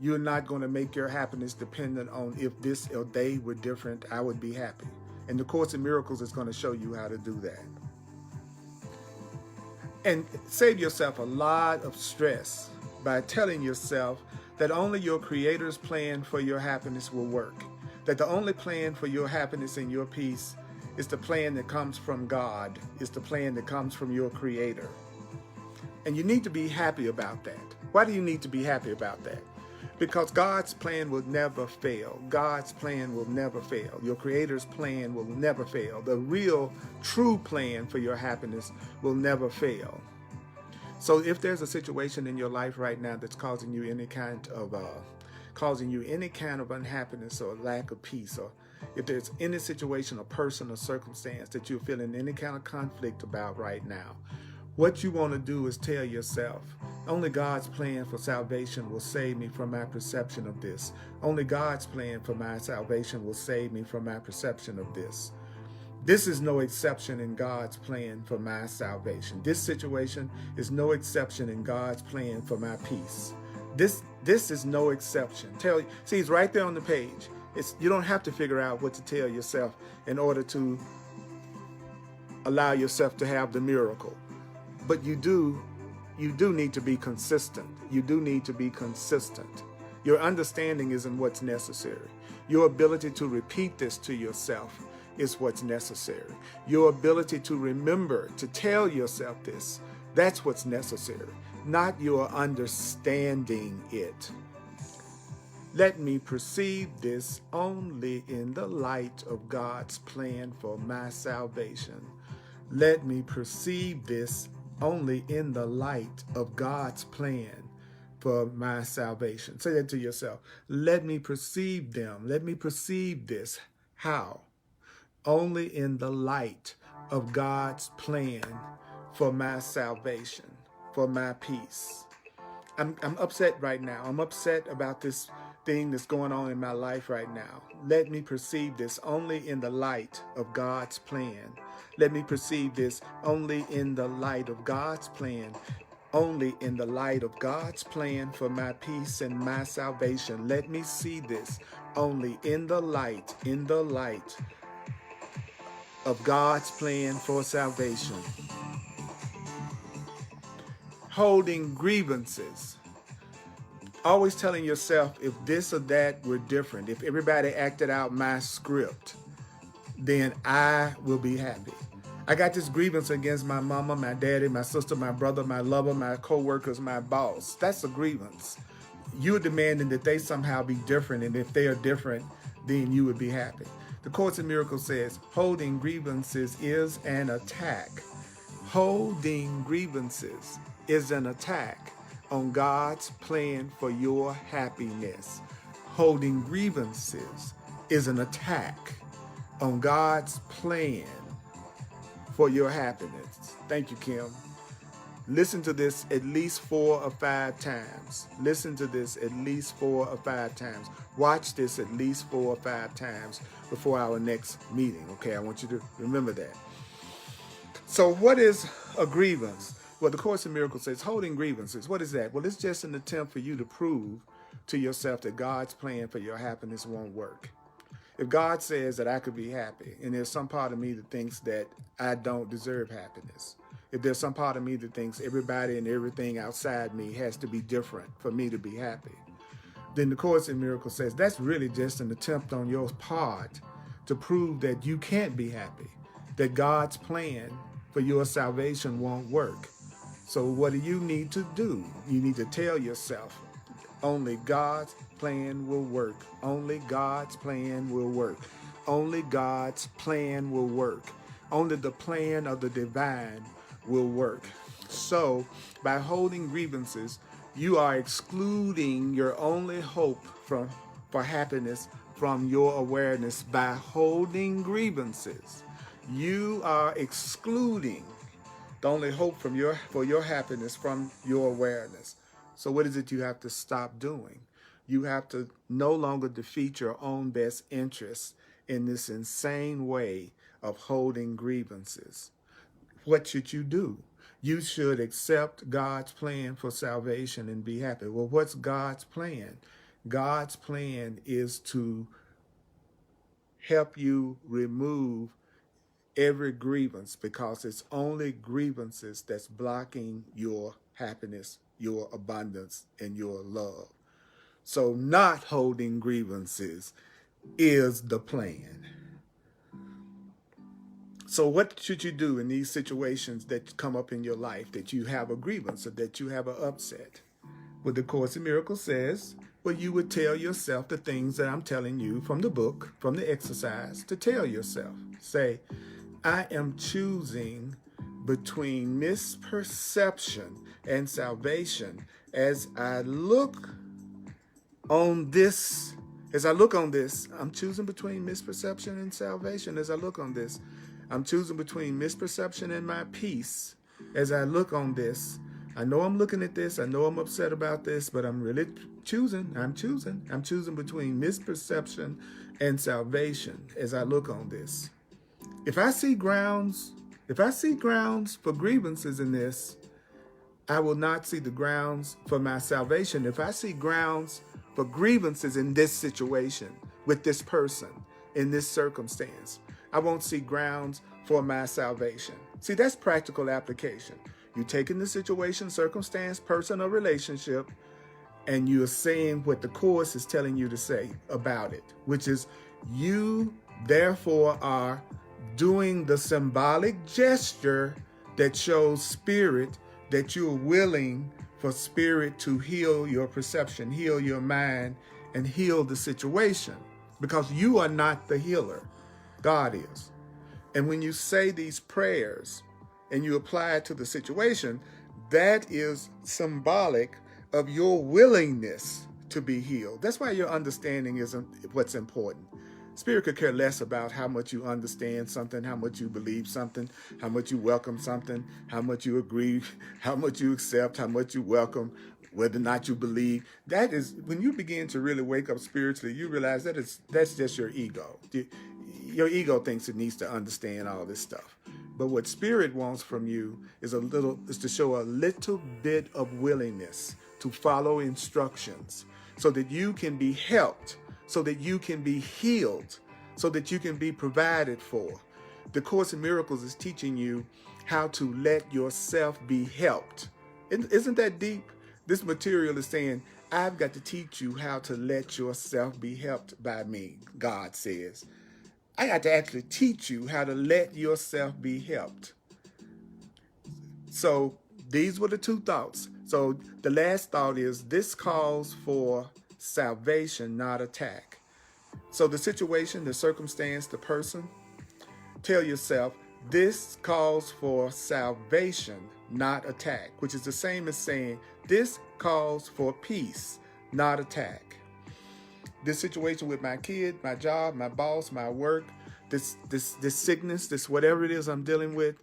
You're not going to make your happiness dependent on if this or they were different, I would be happy. And the Course in Miracles is going to show you how to do that. And save yourself a lot of stress by telling yourself that only your Creator's plan for your happiness will work. That the only plan for your happiness and your peace is the plan that comes from God, is the plan that comes from your Creator. And you need to be happy about that. Why do you need to be happy about that? Because God's plan will never fail. God's plan will never fail. Your Creator's plan will never fail. The real, true plan for your happiness will never fail. So if there's a situation in your life right now that's causing you any kind of unhappiness or lack of peace, or if there's any situation or person or circumstance that you're feeling any kind of conflict about right now, What you want to do is tell yourself, only God's plan for salvation will save me from my perception of this. Only God's plan for my salvation will save me from my perception of this. This is no exception in God's plan for my salvation. This situation is no exception in God's plan for my peace. This is no exception. See, it's right there on the page. You don't have to figure out what to tell yourself in order to allow yourself to have the miracle. But you do need to be consistent. You do need to be consistent. Your understanding isn't what's necessary. Your ability to repeat this to yourself is what's necessary. Your ability to remember, to tell yourself this, that's what's necessary, not your understanding it. Let me perceive this only in the light of God's plan for my salvation. Let me perceive this only in the light of God's plan for my salvation. Say that to yourself. Let me perceive them. Let me perceive this. How? Only in the light of God's plan for my salvation, for my peace. I'm upset right now. I'm upset about this thing that's going on in my life right now. Let me perceive this only in the light of God's plan. Let me perceive this only in the light of God's plan. Only in the light of God's plan for my peace and my salvation. Let me see this only in the light of God's plan for salvation. Holding grievances. Always telling yourself, if this or that were different, if everybody acted out my script, then I will be happy. I got this grievance against my mama, my daddy, my sister, my brother, my lover, my co-workers, my boss. That's a grievance. You're demanding that they somehow be different, and if they are different, then you would be happy. The Course in Miracles says, holding grievances is an attack. Holding grievances is an attack on God's plan for your happiness. Holding grievances is an attack on God's plan for your happiness. Thank you, Kim. Listen to this at least 4 or 5 times. Listen to this at least 4 or 5 times. Watch this at least 4 or 5 times before our next meeting. Okay, I want you to remember that. So what is a grievance? Well, the Course in Miracles says holding grievances. What is that? Well, it's just an attempt for you to prove to yourself that God's plan for your happiness won't work. If God says that I could be happy, and there's some part of me that thinks that I don't deserve happiness, if there's some part of me that thinks everybody and everything outside me has to be different for me to be happy, then the Course in Miracles says that's really just an attempt on your part to prove that you can't be happy, that God's plan for your salvation won't work. So what do you need to do? You need to tell yourself, only God's plan will work. Only God's plan will work. Only God's plan will work. Only the plan of the divine will work. So by holding grievances, you are excluding your only hope for happiness from your awareness. By holding grievances, you are excluding the only hope for your happiness from your awareness. So what is it you have to stop doing? You have to no longer defeat your own best interests in this insane way of holding grievances. What should you do? You should accept God's plan for salvation and be happy. Well, what's God's plan? God's plan is to help you remove every grievance, because it's only grievances that's blocking your happiness, your abundance, and your love. So not holding grievances is the plan. So what should you do in these situations that come up in your life, that you have a grievance or that you have an upset? Well, the Course in Miracles says, well, you would tell yourself the things that I'm telling you from the book, from the exercise, to tell yourself. Say, I am choosing between misperception and salvation as I look on this. I'm choosing between misperception and salvation as I look on this. I'm choosing between misperception and my peace as I look on this, I know I'm looking at this, I know I'm upset about this, but I'm really choosing between misperception and salvation as I look on this. If I see grounds for grievances in this, I will not see the grounds for my salvation. If I see grounds for grievances in this situation, with this person, in this circumstance, I won't see grounds for my salvation. See, that's practical application. You're taking the situation, circumstance, person, or relationship, and you're saying what the Course is telling you to say about it, which is you therefore are doing the symbolic gesture that shows Spirit that you're willing for Spirit to heal your perception, heal your mind, and heal the situation, because you are not the healer. God is. And when you say these prayers and you apply it to the situation, that is symbolic of your willingness to be healed. That's why your understanding isn't what's important. Spirit could care less about how much you understand something, how much you believe something, how much you welcome something, how much you agree, how much you accept, how much you welcome, whether or not you believe. That is, when you begin to really wake up spiritually, you realize that's just your ego. Your ego thinks it needs to understand all this stuff. But what Spirit wants from you is to show a little bit of willingness to follow instructions so that you can be helped, so that you can be healed, so that you can be provided for. The Course in Miracles is teaching you how to let yourself be helped. Isn't that deep? This material is saying, I've got to teach you how to let yourself be helped by me, God says. I got to actually teach you how to let yourself be helped. So these were the two thoughts. So the last thought is, this calls for salvation, not attack. So the situation, the circumstance, the person, tell yourself, this calls for salvation, not attack, which is the same as saying, this calls for peace, not attack. This situation with my kid, my job, my boss, my work, this sickness, this whatever it is I'm dealing with,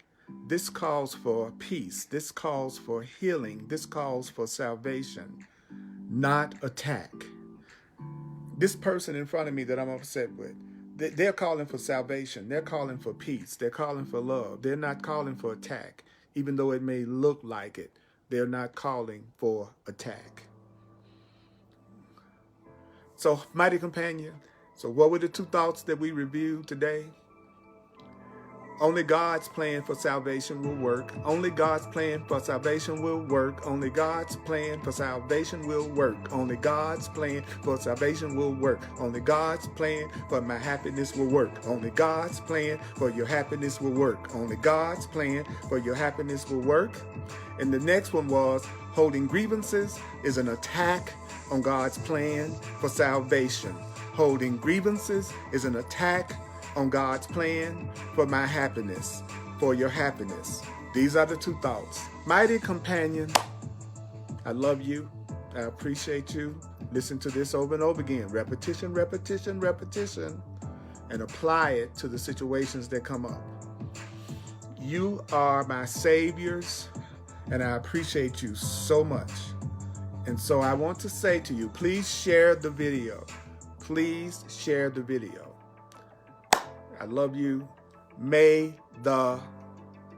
this calls for peace. This calls for healing. This calls for salvation, not attack. This person in front of me that I'm upset with, they're calling for salvation. They're calling for peace. They're calling for love. They're not calling for attack, even though it may look like it. They're not calling for attack. So, mighty companion, so what were the two thoughts that we reviewed today? Only God's plan for salvation will work. Only God's plan for salvation will work. Only God's plan for salvation will work. Only God's plan for salvation will work. Only God's plan for my happiness will work. Only God's plan for your happiness will work. Only God's plan for your happiness will work. And the next one was, holding grievances is an attack on God's plan for salvation. Holding grievances is an attack on God's plan for my happiness, for your happiness. These are the two thoughts. Mighty companion, I love you. I appreciate you. Listen to this over and over again. Repetition, repetition, repetition. And apply it to the situations that come up. You are my saviors, and I appreciate you so much. And so I want to say to you, please share the video. Please share the video. I love you. May the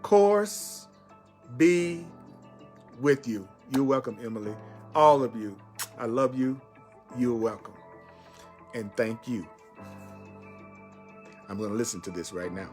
Course be with you. You're welcome, Emily. All of you. I love you. You're welcome. And thank you. I'm going to listen to this right now.